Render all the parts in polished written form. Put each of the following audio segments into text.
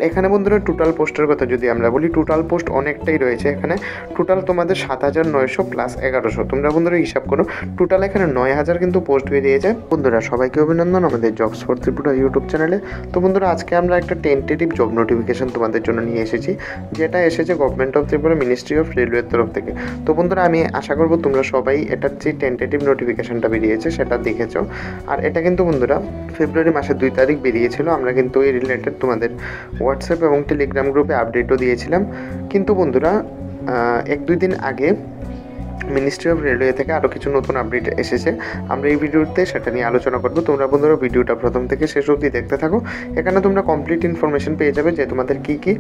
এখানে বন্ধুরা টোটাল পোস্টের কথা যদি আমরা বলি, টোটাল পোস্ট অনেকটাই রয়েছে। এখানে টোটাল তোমাদের 7,900 প্লাস 1100, তোমরা বন্ধুরা হিসাব করো, টোটাল এখানে 9,000 কিন্তু পোস্ট বেরিয়েছে। বন্ধুরা সবাইকে অভিনন্দন আমাদের জবস ফর ত্রিপুরা ইউটিউব চ্যানেলে। তো বন্ধুরা আজকে আমরা একটা টেন্টেটিভ জব নোটিফিকেশন তোমাদের জন্য নিয়ে এসেছি, যেটা এসেছে government of Tripura ministry of রেলওয়ের তরফ থেকে। তো বন্ধুরা আমি আশা করবো তোমরা সবাই এটার যে টেন্টেটিভ নোটিফিকেশনটা বেরিয়েছে সেটা দেখেছো। আর এটা কিন্তু বন্ধুরা ফেব্রুয়ারি মাসের 2 তারিখ বেরিয়েছিল। আমরা কিন্তু এই রিলেটেড তোমাদের হোয়াটসঅ্যাপ এবং টেলিগ্রাম গ্রুপে আপডেটও দিয়েছিলাম। কিন্তু বন্ধুরা 1-2 দিন আগে মিনিস্ট্রি অফ রেলওয়ে থেকে আরও কিছু নতুন আপডেট এসেছে। আমরা এই ভিডিওতে সেটা নিয়ে আলোচনা করব। তোমরা বন্ধুরা ভিডিওটা প্রথম থেকে শেষ অবধি দেখতে থাকো। এখানে তোমরা কমপ্লিট ইনফরমেশন পেয়ে যাবে যে তোমাদের কী কী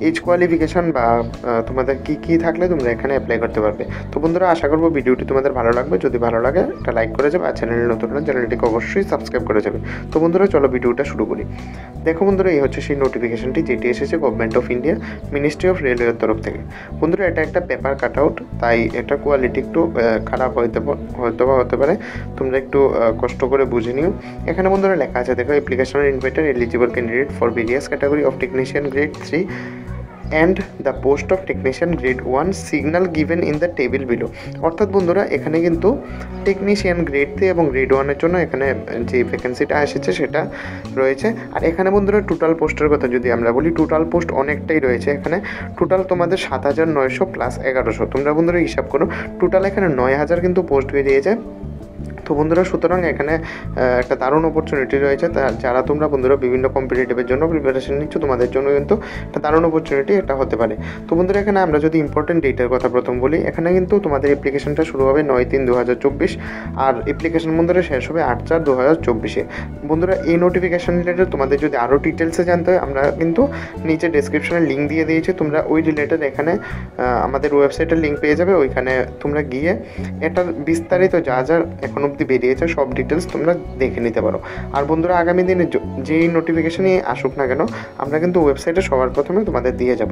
এজ কোয়ালিফিকেশন বা তোমাদের কী কী থাকলে তোমরা এখানে অ্যাপ্লাই করতে পারবে। তো বন্ধুরা আশা করবো ভিডিওটি তোমাদের ভালো লাগবে। যদি ভালো লাগে একটা লাইক করে যাবে, আর চ্যানেলে নতুন হলে চ্যানেলটিকে অবশ্যই সাবস্ক্রাইব করে যাবে। তো বন্ধুরা চলো ভিডিওটা শুরু করি। দেখো বন্ধুরা এই হচ্ছে সেই নোটিফিকেশনটি যেটি এসেছে government of India ministry of রেলওয়ের তরফ থেকে। বন্ধুরা এটা একটা পেপার কাট আউট, তাই এটা কোয়ালিটি একটু খারাপ হতে পারে, তোমরা একটু কষ্ট করে বুঝে নিও। এখানে বন্ধুরা লেখা আছে, দেখো application invited eligible candidate for various category of technician grade 3 and the post of technician grade 1 signal given in the table below. অর্থাৎ বন্ধুরা এখানে কিন্তু টেকনিশিয়ান গ্রেড 3 এবং গ্রেড 1-এর জন্য এখানে যে ভ্যাকেন্সিটা এসেছে সেটা রয়েছে। আর এখানে বন্ধুরা টোটাল পোস্টের কথা যদি আমরা বলি, টোটাল পোস্ট অনেকটাই রয়েছে। এখানে টোটাল তোমাদের 7,900 প্লাস 1100, তোমরা বন্ধুরা হিসাব করো, টোটাল এখানে 9,000 কিন্তু পোস্ট বেরিয়েছে। তো বন্ধুরা সুতরাং এখানে একটা দারুণ অপরচুনিটি রয়েছে। যারা তোমরা বন্ধুরা বিভিন্ন কম্পিটিটিভের জন্য প্রিপারেশন নিচ্ছ, তোমাদের জন্য কিন্তু একটা দারুণ অপরচুনিটি এটা হতে পারে। তো বন্ধুরা এখানে আমরা যদি ইম্পর্টেন্ট ডেটের কথা প্রথম বলি, এখানে কিন্তু তোমাদের অ্যাপ্লিকেশনটা শুরু হবে 9/3/2024 আর অ্যাপ্লিকেশন বন্ধুরা শেষ হবে 8/4/2024-এ। বন্ধুরা এই নোটিফিকেশন রিলেটেড তোমাদের যদি আরও ডিটেলসে জানতে হয়, আমরা কিন্তু নিচে ডেসক্রিপশনে লিঙ্ক দিয়ে দিয়েছি, তোমরা ওই রিলেটেড এখানে আমাদের ওয়েবসাইটের লিঙ্ক পেয়ে যাবে। ওইখানে তোমরা গিয়ে এটার বিস্তারিত যা যা এখন বেরিয়েছে সব ডিটেলস তোমরা দেখে নিতে পারো। আর বন্ধুরা আগামী দিনে যেই নোটিফিকেশনই আসুক না কেন, আমরা কিন্তু ওয়েবসাইটে সবার প্রথমে তোমাদের দিয়ে যাব।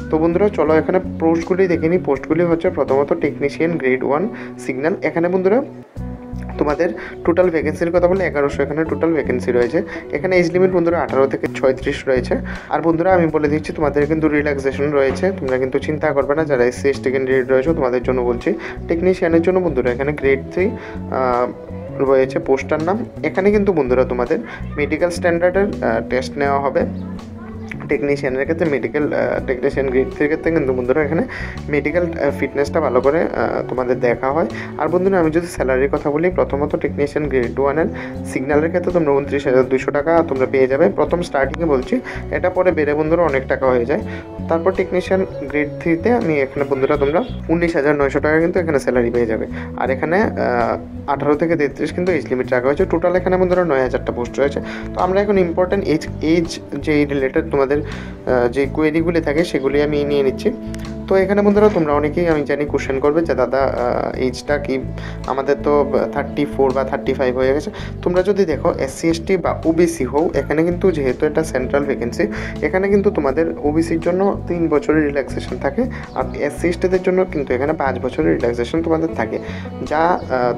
তো বন্ধুরা চলো এখানে পোস্টগুলি দেখে নিই। পোস্টগুলি হচ্ছে প্রথমত টেকনিশিয়ান গ্রেড 1 সিগন্যাল। এখানে বন্ধুরা তোমাদের টোটাল ভ্যাকেন্সির কথা বলে 1100 এখানে টোটাল ভ্যাকেন্সি রয়েছে। এখানে এজ লিমিট বন্ধুরা 18 থেকে 36 রয়েছে। আর বন্ধুরা আমি বলে দিচ্ছি তোমাদের কিন্তু রিল্যাক্সেশন রয়েছে, তোমরা কিন্তু চিন্তা করবে না। যারা SC ST ক্যান্ডিডেট রয়েছে তোমাদের জন্য বলছি। টেকনিশিয়ানের জন্য বন্ধুরা এখানে গ্রেড 3 রয়েছে পোস্টার নাম। এখানে কিন্তু বন্ধুরা তোমাদের মেডিকেল স্ট্যান্ডার্ডের টেস্ট নেওয়া হবে। টেকনিশিয়ানের ক্ষেত্রে টেকনিশিয়ান গ্রেড 3 ক্ষেত্রে কিন্তু বন্ধুরা এখানে মেডিকেল ফিটনেসটা ভালো করে তোমাদের দেখা হয়। আর বন্ধুরা আমি যদি স্যালারির কথা বলি, প্রথমত টেকনিশিয়ান গ্রেড 1-এর সিগন্যালের ক্ষেত্রে তোমরা 29,200 টাকা তোমরা পেয়ে যাবে প্রথম স্টার্টিংয়ে বলছি। এটা পরে বেড়ে বন্ধুরা অনেক টাকা হয়ে যায়। তারপর টেকনিশিয়ান গ্রেড 3-তে আমি এখানে বন্ধুরা তোমরা 19,900 টাকা কিন্তু এখানে স্যালারি পেয়ে যাবে। আর এখানে 18 থেকে 33 কিন্তু এজ লিমিট রাখা হয়েছে। টোটাল এখানে বন্ধুরা 9,000টা পোস্ট রয়েছে। তো আমরা এখন ইম্পর্টেন্ট এজ যে রিলেটেড তোমাদের যে কোয়েরিগুলি থাকে সেগুলি আমি নিয়ে নিচ্ছি। তো এখানে বন্ধুরা তোমরা অনেকেই আমি জানি কোশ্চেন করবে যে দাদা এজটা কি, আমাদের তো 34 বা 35 হয়ে গেছে। তোমরা যদি দেখো SC ST বা OBC হও, এখানে কিন্তু যেহেতু এটা সেন্ট্রাল ভ্যাকেন্সি, এখানে কিন্তু তোমাদের OBCর জন্য 3 বছরের রিল্যাক্সেশন থাকে। আর SC STদের জন্য কিন্তু এখানে 5 বছরের রিল্যাক্সেশন তোমাদের থাকে, যা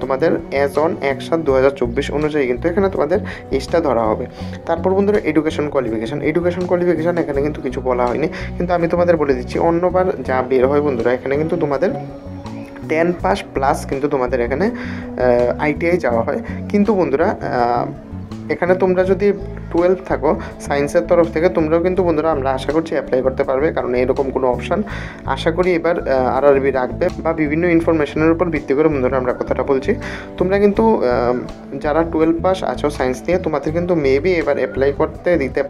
তোমাদের অ্যাজ অন 1/7/2024 অনুযায়ী কিন্তু এখানে তোমাদের এজটা ধরা হবে। তারপর বন্ধুরা এডুকেশন কোয়ালিফিকেশন এখানে কিন্তু কিছু বলা হয়নি, কিন্তু আমি তোমাদের বলে দিচ্ছি অন্যবার যা বের হয় বন্ধুরা, এখানে কিন্তু তোমাদের 10 পাস প্লাস কিন্তু তোমাদের এখানে ITI যাওয়া হয়। কিন্তু বন্ধুরা এখানে তোমরা যদি 12 থাকো সায়েন্সের তরফ থেকে, তোমরাও কিন্তু বন্ধুরা আমরা আশা করছি অ্যাপ্লাই করতে পারবে, কারণ এরকম কোনো অপশান আশা করি এবার RRB রাখবে বা বিভিন্ন ইনফরমেশনের উপর ভিত্তি করে বন্ধুরা আমরা কথাটা বলছি। তোমরা কিন্তু যারা 12 পাস আছো সায়েন্স নিয়ে, তোমাদের কিন্তু মেবি এবার অ্যাপ্লাই করতে দিতে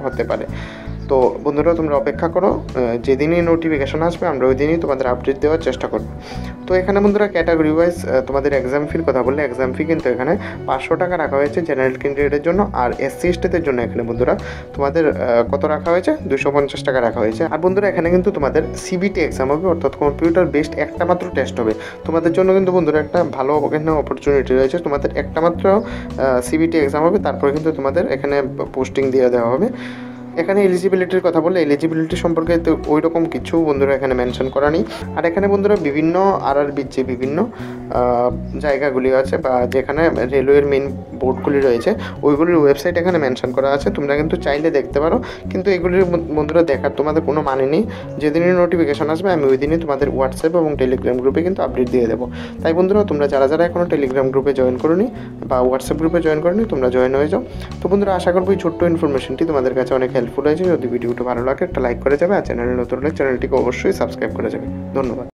হতে পারে। তো বন্ধুরা তোমরা অপেক্ষা করো, যেদিনই নোটিফিকেশন আসবে আমরা ওই দিনই তোমাদের আপডেট দেওয়ার চেষ্টা করব। তো এখানে বন্ধুরা ক্যাটাগরি ওয়াইজ তোমাদের এক্সাম ফির কথা বললে, এক্সাম ফি কিন্তু এখানে 500 টাকা রাখা হয়েছে জেনারেল ক্যান্ডিডেটের জন্য। আর SC STদের জন্য এখানে বন্ধুরা তোমাদের কত রাখা হয়েছে, 250 টাকা রাখা হয়েছে। আর বন্ধুরা এখানে কিন্তু তোমাদের CBT এক্সাম হবে, অর্থাৎ কম্পিউটার বেসড একটা মাত্র টেস্ট হবে। তোমাদের জন্য কিন্তু বন্ধুরা একটা ভালো এখানে অপরচুনিটি রয়েছে, তোমাদের একটা মাত্র CBT এক্সাম হবে, তারপরে কিন্তু তোমাদের এখানে পোস্টিং দিয়ে দেওয়া হবে। এখানে এলিজিবিলিটির কথা বললে এলিজিবিলিটি সম্পর্কে তো ওই রকম কিছু বন্ধুরা এখানে মেনশন করা নেই। আর এখানে বন্ধুরা বিভিন্ন আরআরবির যে বিভিন্ন জায়গাগুলি আছে বা যেখানে রেলওয়ের মেন বোর্ডগুলি রয়েছে ওইগুলির ওয়েবসাইট এখানে মেনশন করা আছে, তোমরা কিন্তু চাইলে দেখতে পারো। কিন্তু এগুলির বন্ধুরা দেখার তোমাদের কোনো মানে নেই। যেদিনই নোটিফিকেশন আসবে আমি ওই দিনই তোমাদের হোয়াটসঅ্যাপ এবং টেলিগ্রাম গ্রুপে কিন্তু আপডেট দিয়ে দেবো। তাই বন্ধুরা তোমরা যারা যারা এখনও টেলিগ্রাম গ্রুপে জয়েন করোনি বা হোয়াটসঅ্যাপ গ্রুপে জয়েন করোনি তোমরা জয়েন হয়ে যাও। তো বন্ধুরা আশা করবো এই ছোট্ট ইনফরমেশনটি তোমাদের কাছে অনেক হেল্পফুল হয়েছে। যদি ভিডিওটা ভালো লাগে একটা লাইক করে যাবে, আর চ্যানেলে নতুন হলে চ্যানেলটিকে অবশ্যই সাবস্ক্রাইব করে যাবে। ধন্যবাদ।